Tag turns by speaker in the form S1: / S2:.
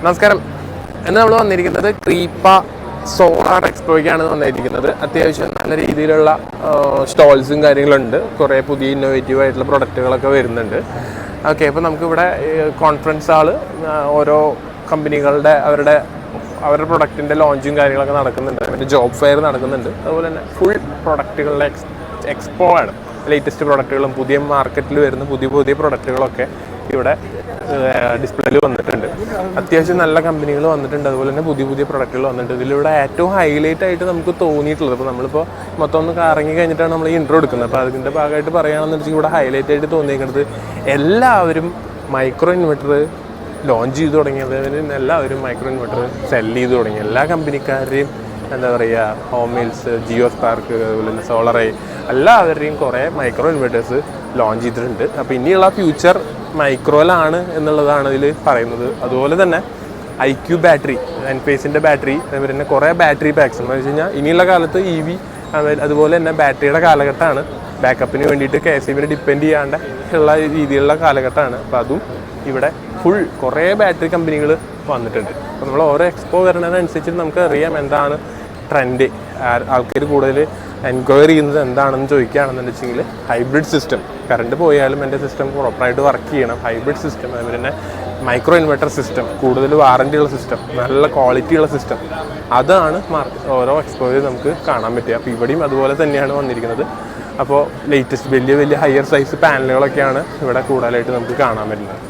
S1: നമസ്കാരം. ഇന്ന് നമ്മൾ വന്നിരിക്കുന്നത് ക്രീപ്പ സോളാർ എക്സ്പോയ്ക്കാണ് വന്നിരിക്കുന്നത്. അത്യാവശ്യം നല്ല രീതിയിലുള്ള സ്റ്റോൾസും കാര്യങ്ങളുണ്ട്. കുറേ പുതിയ ഇന്നോവേറ്റീവ് ആയിട്ടുള്ള പ്രൊഡക്റ്റുകളൊക്കെ വരുന്നുണ്ട്. ഓക്കെ, അപ്പോൾ നമുക്കിവിടെ കോൺഫറൻസ് ഹാള് ഓരോ കമ്പനികളുടെ അവരുടെ പ്രൊഡക്റ്റിൻ്റെ ലോഞ്ചും കാര്യങ്ങളൊക്കെ നടക്കുന്നുണ്ട്. പിന്നെ ജോബ് ഫെയർ നടക്കുന്നുണ്ട്. അതുപോലെ തന്നെ ഫുൾ പ്രൊഡക്റ്റുകളുടെ എക്സ്പോ ആണ്. ലേറ്റസ്റ്റ് പ്രൊഡക്റ്റുകളും പുതിയ മാർക്കറ്റിൽ വരുന്ന പുതിയ പ്രൊഡക്റ്റുകളൊക്കെ ഇവിടെ ഡിസ്പ്ലേയിൽ വന്നിട്ടുണ്ട്. അത്യാവശ്യം നല്ല കമ്പനികൾ വന്നിട്ടുണ്ട്. അതുപോലെ തന്നെ പുതിയ പ്രൊഡക്റ്റുകൾ വന്നിട്ടുണ്ട്. ഇതിലൂടെ ഏറ്റവും ഹൈലൈറ്റ് ആയിട്ട് നമുക്ക് തോന്നിയിട്ടുള്ളത്, ഇപ്പോൾ നമ്മളിപ്പോൾ മൊത്തം ഒന്ന് കറങ്ങി കഴിഞ്ഞിട്ടാണ് നമ്മൾ ഇൻട്രോ എടുക്കുന്നത്. അപ്പോൾ അതിൻ്റെ ഭാഗമായിട്ട് പറയുകയാണെന്ന് വെച്ചാൽ ഇവിടെ ഹൈലൈറ്റ് ആയിട്ട് തോന്നിയിരിക്കുന്നത് എല്ലാവരും മൈക്രോ ഇൻവെർട്ടർ ലോഞ്ച് ചെയ്ത് തുടങ്ങിയതിന് എല്ലാവരും മൈക്രോ ഇൻവെർട്ടർ സെല്ല് ചെയ്ത് തുടങ്ങി. എല്ലാ കമ്പനിക്കാരെയും എന്താ പറയുക, ഹോം മിൽസ്, ജിയോ സ്പാർക്ക്, അതുപോലെ തന്നെ സോളറൈ, എല്ലാവരുടെയും കുറേ മൈക്രോ ഇൻവെർട്ടേഴ്സ് ലോഞ്ച് ചെയ്തിട്ടുണ്ട്. അപ്പോൾ ഇനിയുള്ള ഫ്യൂച്ചർ മൈക്രോയിലാണ് എന്നുള്ളതാണ് ഇതിൽ പറയുന്നത്. അതുപോലെ തന്നെ IQ ബാറ്ററി, എൻഫേസിൻ്റെ ബാറ്ററി, അതുപോലെ തന്നെ കുറേ ബാറ്ററി പാക്സ് എന്ന് വെച്ച് കഴിഞ്ഞാൽ ഇനിയുള്ള കാലത്ത് EV അതുപോലെ തന്നെ ബാറ്ററിയുടെ കാലഘട്ടമാണ്. ബാക്കപ്പിന് വേണ്ടിയിട്ട് KSEബിനെ ഡിപ്പെൻഡ് ചെയ്യാണ്ട് ഉള്ള രീതിയിലുള്ള കാലഘട്ടമാണ്. അപ്പോൾ അതും ഇവിടെ ഫുൾ കുറേ ബാറ്ററി കമ്പനികൾ വന്നിട്ടുണ്ട്. അപ്പോൾ നമ്മൾ ഓരോ എക്സ്പോ വരുന്നതിനനുസരിച്ച് നമുക്ക് അറിയാം എന്താണ് ട്രെൻഡ്. ആൾക്കാർ കൂടുതൽ എൻക്വയറി ചെയ്യുന്നത് എന്താണെന്ന് ചോദിക്കുകയാണെന്ന് വെച്ചെങ്കിൽ ഹൈബ്രിഡ് സിസ്റ്റം, കറണ്ട് പോയാലും എൻ്റെ സിസ്റ്റം പ്രോപ്പറായിട്ട് വർക്ക് ചെയ്യണം, ഹൈബ്രിഡ് സിസ്റ്റം, അതുപോലെ തന്നെ മൈക്രോ ഇൻവെർട്ടർ സിസ്റ്റം, കൂടുതൽ വാറൻറ്റിയുള്ള സിസ്റ്റം, നല്ല ക്വാളിറ്റിയുള്ള സിസ്റ്റം, അതാണ് ഓരോ എക്സ്പോയിൽ നമുക്ക് കാണാൻ പറ്റുക. അപ്പോൾ ഇവിടെയും അതുപോലെ തന്നെയാണ് വന്നിരിക്കുന്നത്. അപ്പോൾ ലേറ്റസ്റ്റ് വലിയ ഹയർ സൈസ് പാനലുകളൊക്കെയാണ് ഇവിടെ കൂടുതലായിട്ട് നമുക്ക് കാണാൻ പറ്റുന്നത്.